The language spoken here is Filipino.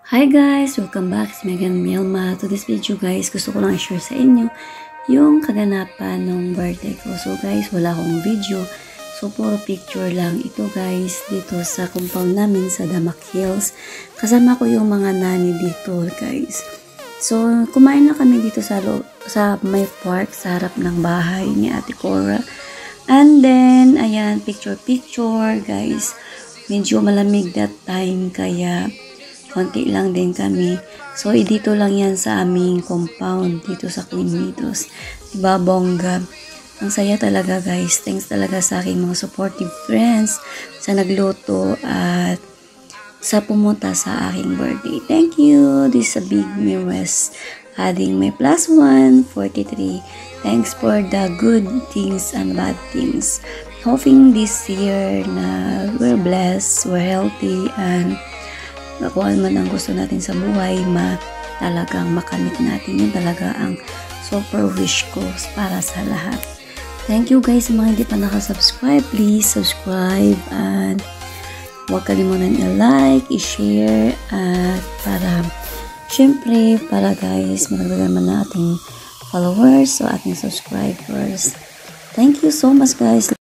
Hi guys! Welcome back sa Megan Milma. To this video guys, gusto ko lang i-share sa inyo yung kaganapan ng birthday ko. So guys, wala akong video. So puro picture lang ito guys dito sa compound namin sa Damac Hills. Kasama ko yung mga nani dito guys. So kumain na kami dito sa may park sa harap ng bahay ni Ate Cora. And then, ayan, picture guys. Medyo malamig that time kaya konti lang din kami. So, dito lang yan sa aming compound, dito sa Queen Meadows. Diba, bongga? Ang saya talaga, guys. Thanks talaga sa aking mga supportive friends sa nagluto at sa pumunta sa aking birthday. Thank you! This is a big Midwest adding my +1, 43. Thanks for the good things and bad things. Hoping this year na we're blessed, we're healthy, and kung ano man ang gusto natin sa buhay, talagang makamit natin. Yun talaga ang super wish ko para sa lahat. Thank you guys. Mga hindi pa nakasubscribe, please subscribe and huwag kalimutan i-like, i-share at para syempre, para guys, maragdagan man na ating followers o ating subscribers. Thank you so much guys.